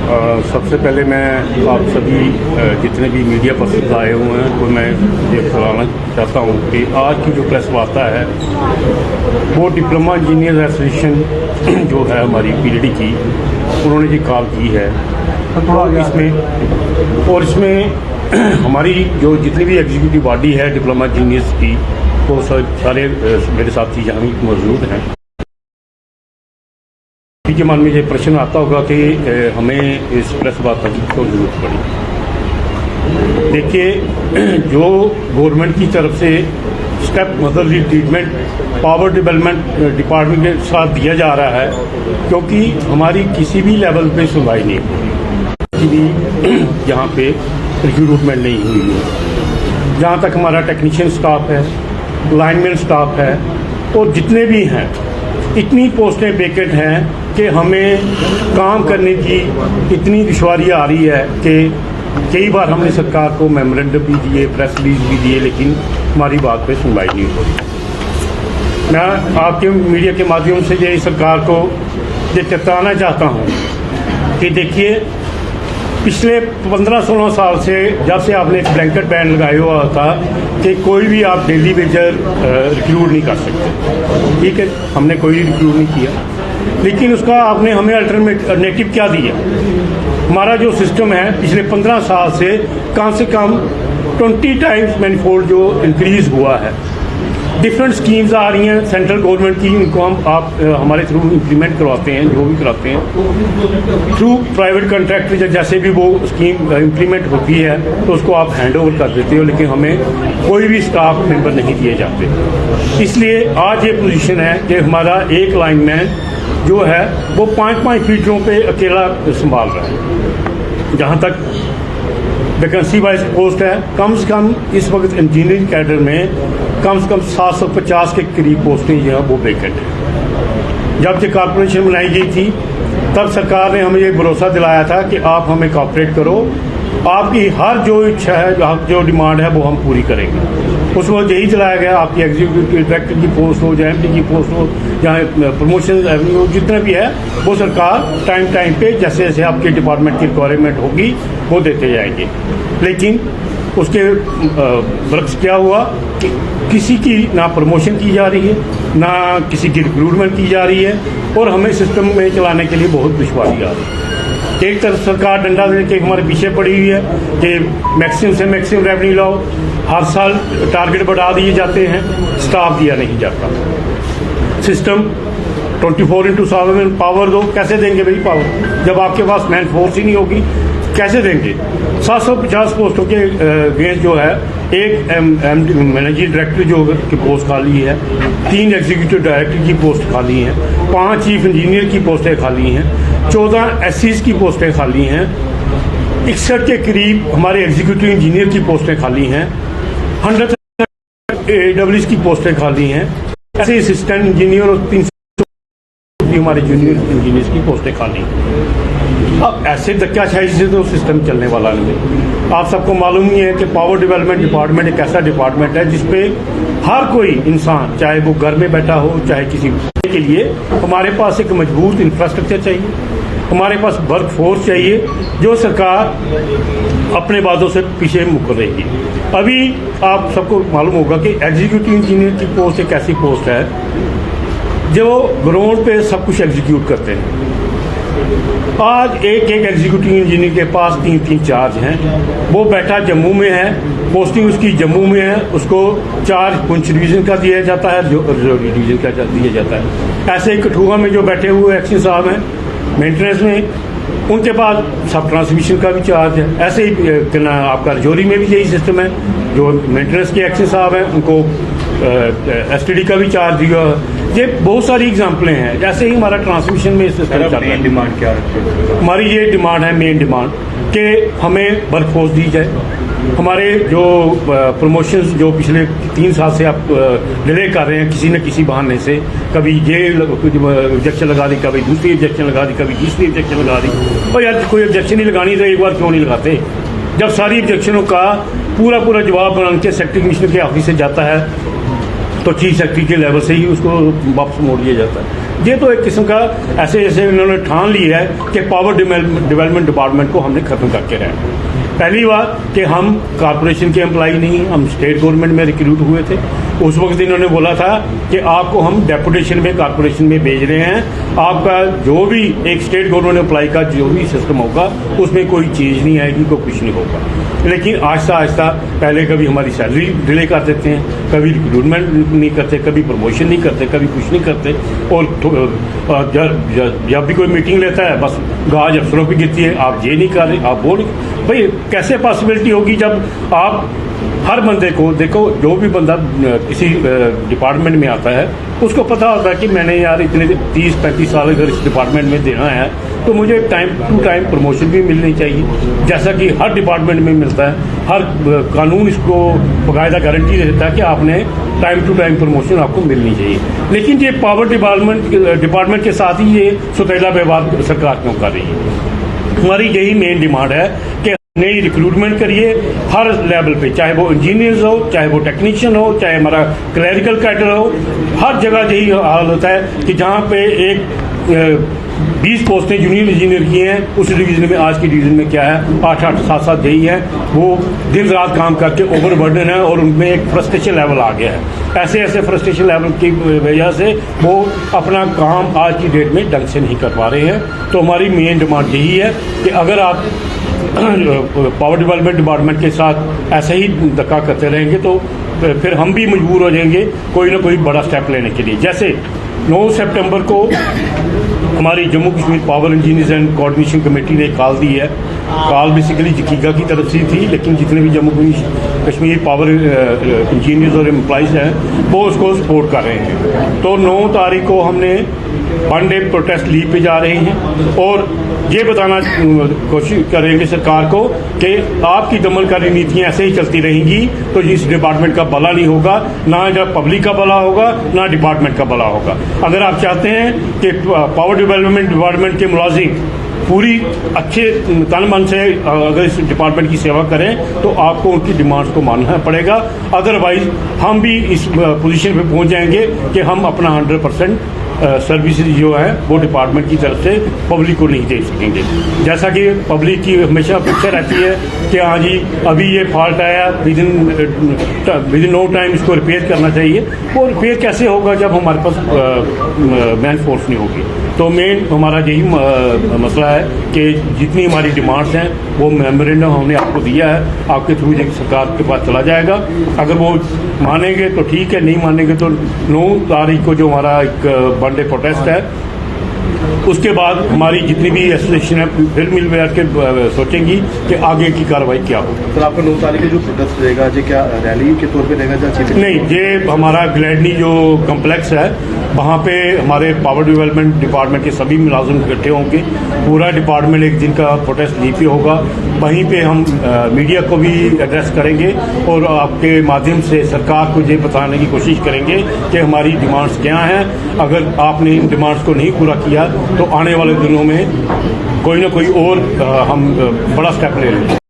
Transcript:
सबसे पहले मैं आप सभी जितने भी मीडिया पर्सन आए हुए हैं तो मैं ये बताना चाहता हूँ कि आज की जो प्रेस वार्ता है वो डिप्लोमा इंजीनियर एसोसिएशन जो है हमारी पीडीडी की, उन्होंने जी कॉल की है। तो इसमें हमारी जो जितनी भी एग्जीक्यूटिव बॉडी है डिप्लोमा इंजीनियर्स की, वो सारे मेरे साथी यहाँ मौजूद हैं। के मन में ये प्रश्न आता होगा कि हमें इस प्रेस वार्ता की क्यों जरूरत पड़ी। देखिए, जो गवर्नमेंट की तरफ से step motherly treatment power development department के साथ दिया जा रहा है, क्योंकि हमारी किसी भी लेवल पे सुनवाई नहीं हुई, किसी भी यहाँ पे रिक्रूटमेंट नहीं हुई है। जहाँ तक हमारा टेक्नीशियन स्टाफ है, लाइनमैन स्टाफ है और जितने भी हैं, इतनी पोस्टें वेकेंट हैं कि हमें काम करने की इतनी दुश्वारी आ रही है कि कई बार हमने सरकार को मेमोरेंडम भी दिए, प्रेस रिलीज भी दिए, लेकिन हमारी बात पे सुनवाई नहीं हो रही। मैं आपके मीडिया के माध्यम से ये सरकार को ये चेताना चाहता हूँ कि देखिए, पिछले 15-16 साल से जब से आपने एक ब्लैंकेट बैन लगाया हुआ था कि कोई भी आप डेली वेजर रिक्रूट नहीं कर सकते, ठीक है, हमने कोई रिक्रूट नहीं किया, लेकिन उसका आपने हमें अल्टरनेटिव क्या दिया। हमारा जो सिस्टम है पिछले 15 साल से कम 20 टाइम्स मैनीफोल्ड जो इंक्रीज हुआ है। डिफरेंट स्कीम्स आ रही हैं सेंट्रल गवर्नमेंट की, इनको आप हमारे थ्रू इम्प्लीमेंट करवाते हैं, जो भी कराते हैं थ्रू प्राइवेट कॉन्ट्रैक्टर, जैसे भी वो स्कीम इम्प्लीमेंट होती है तो उसको आप हैंड ओवर कर देते हो, लेकिन हमें कोई भी स्टाफ मेंबर नहीं दिए जाते। इसलिए आज ये पोजीशन है कि हमारा एक लाइनमैन जो है वो 5-5 फीटरों पे अकेला संभाल रहा है। जहाँ तक वैकेंसी वाइज पोस्ट है, कम से कम इस वक्त इंजीनियरिंग कैडर में कम से कम 750 के करीब पोस्टें जो है वो वेकेंट है। जब ये कॉर्पोरेशन बनाई गई थी तब सरकार ने हमें ये भरोसा दिलाया था कि आप हमें कॉपरेट करो, आपकी हर जो इच्छा है, जो डिमांड है वो हम पूरी करेंगे। उस वक्त यही चलाया गया, आपकी एग्जीक्यूटिव डायरेक्टर की पोस्ट हो, या एमडी की पोस्ट हो, या प्रमोशन रेवेन्यू जितना भी है, वो सरकार टाइम पे जैसे जैसे आपके डिपार्टमेंट की रिक्वायरमेंट होगी वो देते जाएंगे। लेकिन उसके बरक्स क्या हुआ कि किसी की ना प्रमोशन की जा रही है, ना किसी की रिक्रूटमेंट की जा रही है, और हमें सिस्टम में चलाने के लिए बहुत दुश्वारी आ रही है। एक तरफ सरकार डंडा दे के हमारे पीछे पड़ी हुई है कि मैक्सिमम से मैक्सिमम रेवेन्यू लाओ, हर साल टारगेट बढ़ा दिए जाते हैं, स्टाफ दिया नहीं जाता। सिस्टम 24/7 पावर दो, कैसे देंगे भाई पावर, जब आपके पास मैन फोर्स ही नहीं होगी कैसे देंगे। 750 पोस्टों के अगेंस्ट जो है एक मैनेजिंग डायरेक्टर जो की पोस्ट खाली है, 3 एग्जीक्यूटिव डायरेक्टर की पोस्ट खाली हैं, 5 चीफ इंजीनियर की पोस्टें खाली हैं, 14 एससीज की पोस्टें खाली हैं, 61 के करीब हमारे एग्जीक्यूटिव इंजीनियर की पोस्टें खाली हैं, 100 AWS की पोस्टें खाली हैं, ऐसे असिस्टेंट इंजीनियर और 300 हमारे जूनियर इंजीनियर्स की पोस्टें खाली हैं। अब ऐसे धक्काशाही से तो सिस्टम चलने वाला नहीं। आप सबको मालूम ही है कि पावर डेवलपमेंट डिपार्टमेंट एक ऐसा डिपार्टमेंट है जिसपे हर कोई इंसान, चाहे वो घर में बैठा हो, चाहे किसी के लिए, हमारे पास एक मजबूत इंफ्रास्ट्रक्चर चाहिए, हमारे पास वर्क फोर्स चाहिए, जो सरकार अपने वादों से पीछे मुकर रही है। अभी आप सबको मालूम होगा कि एग्जीक्यूटिव इंजीनियर की पोस्ट एक ऐसी पोस्ट है जो ग्राउंड पे सब कुछ एग्जीक्यूट करते हैं। आज एक एग्जीक्यूटिव इंजीनियर के पास 3 चार्ज हैं, वो बैठा जम्मू में है, पोस्टिंग उसकी जम्मू में है, उसको चार्ज पुंछ डिवीजन का दिया जाता है, जो रजौरी डिवीजन का दिया जाता है। ऐसे ही कठुआ में जो बैठे हुए एक्शन साहब हैं मेंटेनेंस में, उनके पास सब ट्रांसमिशन का भी चार्ज है। ऐसे ही आपका रजौरी में भी यही सिस्टम है, जो मेंटेनेंस के एक्शन साहब हैं उनको एसटीडी का भी चार्ज दिया। ये बहुत सारी एग्जाम्पलें हैं। जैसे ही हमारा ट्रांसमिशन में सिस्टम चल रहा है, डिमांड क्या है हमारी, ये डिमांड है मेन डिमांड कि हमें वर्कफोर्स दी जाए। हमारे जो प्रमोशंस जो पिछले 3 साल से आप डिले कर रहे हैं किसी न किसी बहाने से, कभी ये ऑब्जेक्शन लगा दी, कभी दूसरी ऑब्जेक्शन लगा दी, कभी तीसरी ऑब्जेक्शन लगा दी। और यार कोई ऑब्जेक्शन नहीं लगानी तो एक बार क्यों नहीं लगाते? जब सारी ऑब्जेक्शनों का पूरा जवाब बना के सेक्रेटरी कमिश्नर के ऑफिस से जाता है तो चीफ सेक्रेटरी के लेवल से ही उसको वापस मोड़ दिया जाता है। ये तो एक किस्म का ऐसे जैसे उन्होंने ठान लिया है कि पावर डेवलपमेंट डिपार्टमेंट को हमने खत्म करके रहना। पहली बात कि हम कॉरपोरेशन के एम्प्लॉय नहीं, हम स्टेट गवर्नमेंट में रिक्रूट हुए थे। उस वक्त इन्होंने बोला था कि आपको हम डेपुटेशन में कॉरपोरेशन में भेज रहे हैं, आपका जो भी एक स्टेट गवर्नमेंट एम्प्लॉय का जो भी सिस्टम होगा उसमें कोई चीज़ नहीं आएगी, कोई कुछ नहीं होगा। लेकिन आहिस्ता आहिस्ता पहले कभी हमारी सैलरी डिले कर देते हैं, कभी रिक्रूटमेंट नहीं करते, कभी प्रमोशन नहीं करते, कभी कुछ नहीं करते। और जब भी कोई मीटिंग लेता है बस गाज अफसरों पर गिरती है, आप ये नहीं कर रहे, आप वो नहीं। भाई कैसे पॉसिबिलिटी होगी जब आप हर बंदे को देखो, जो भी बंदा किसी डिपार्टमेंट में आता है उसको पता होता है कि मैंने यार इतने 30-35 साल अगर इस डिपार्टमेंट में देना है तो मुझे टाइम टू टाइम प्रमोशन भी मिलनी चाहिए, जैसा कि हर डिपार्टमेंट में मिलता है। हर कानून इसको बाकायदा गारंटी देता है कि आपने टाइम टू टाइम प्रमोशन आपको मिलनी चाहिए। लेकिन ये पावर डिपार्टमेंट के साथ ही ये सौतेला व्यवहार सरकार क्यों कर रही है? हमारी यही मेन डिमांड है कि नई रिक्रूटमेंट करिए हर लेवल पे, चाहे वो इंजीनियर्स हो, चाहे वो टेक्नीशियन हो, चाहे हमारा क्लरिकल कैडर हो। हर जगह यही हाल होता है कि जहाँ पे एक 20 पोस्टें जूनियर इंजीनियर की हैं, उस डिवीजन में आज की डिवीजन में क्या है 8-8, 7-7 यही हैं, वो दिन रात काम करके ओवरबर्डन है और उनमें एक फ्रस्ट्रेशन लेवल आ गया है। ऐसे फ्रस्ट्रेशन लेवल की वजह से वो अपना काम आज की डेट में ढंग से नहीं कर पा रहे हैं। तो हमारी मेन डिमांड यही है कि अगर आप पावर डेवलपमेंट डिपार्टमेंट के साथ ऐसे ही धक्का करते रहेंगे तो फिर हम भी मजबूर हो जाएंगे कोई ना कोई बड़ा स्टेप लेने के लिए। जैसे 9 सितंबर को हमारी Jammu Kashmir power engineers and coordination committee ने कॉल दी है। कॉल बेसिकली जकीगा की तरफ से थी, लेकिन जितने भी जम्मू कश्मीर पावर इंजीनियर्स और एम्प्लॉइज़ हैं वो उसको सपोर्ट कर रहे हैं। तो 9 तारीख को हमने 1 डे प्रोटेस्ट लीव पे जा रहे हैं और ये बताना कोशिश करेंगे सरकार को कि आपकी दमनकारी नीतियाँ ऐसे ही चलती रहेंगी तो इस डिपार्टमेंट का भला नहीं होगा, ना जब पब्लिक का भला होगा ना डिपार्टमेंट का भला होगा। अगर आप चाहते हैं कि पावर डेवलपमेंट डिपार्टमेंट के मुलाजिम पूरी अच्छे तन मन से अगर इस डिपार्टमेंट की सेवा करें तो आपको उनकी डिमांड्स को मानना पड़ेगा। अदरवाइज हम भी इस पोजीशन पे पहुंच जाएंगे कि हम अपना 100% सर्विसेज जो है वो डिपार्टमेंट की तरफ से पब्लिक को नहीं दे सकेंगे। जैसा कि पब्लिक की हमेशा अपेक्षा रहती है कि हाँ जी अभी ये फॉल्ट आया, विद इन नो टाइम इसको रिपेयर करना चाहिए। वो रिपेयर कैसे होगा जब हमारे पास मैन फोर्स नहीं होगी? तो मेन हमारा यही मसला है कि जितनी हमारी डिमांड्स हैं वो मेमोरेंडम हमने आपको दिया है, आपके थ्रू सरकार के पास चला जाएगा। अगर वो मानेंगे तो ठीक है, नहीं मानेंगे तो 9 तारीख को जो हमारा एक 1 डे प्रोटेस्ट है उसके बाद हमारी जितनी भी एसोसिएशन है फिर मिल बैठ के सोचेंगी कि आगे की कार्रवाई क्या हो। सर आपका 9 तारीख को जो प्रोटेस्ट रहेगा ये क्या रैली के तौर पे रहेगा? नहीं, ये हमारा ग्लैडनी जो कम्प्लेक्स है वहाँ पे हमारे पावर डेवलपमेंट डिपार्टमेंट के सभी मुलाजिम इकट्ठे होंगे। पूरा डिपार्टमेंट एक दिन का प्रोटेस्ट लीव पे होगा। वहीं पे हम मीडिया को भी एड्रेस करेंगे और आपके माध्यम से सरकार को ये बताने की कोशिश करेंगे कि हमारी डिमांड्स क्या हैं। अगर आपने इन डिमांड्स को नहीं पूरा किया तो आने वाले दिनों में कोई ना कोई और हम बड़ा स्टेप ले लेंगे।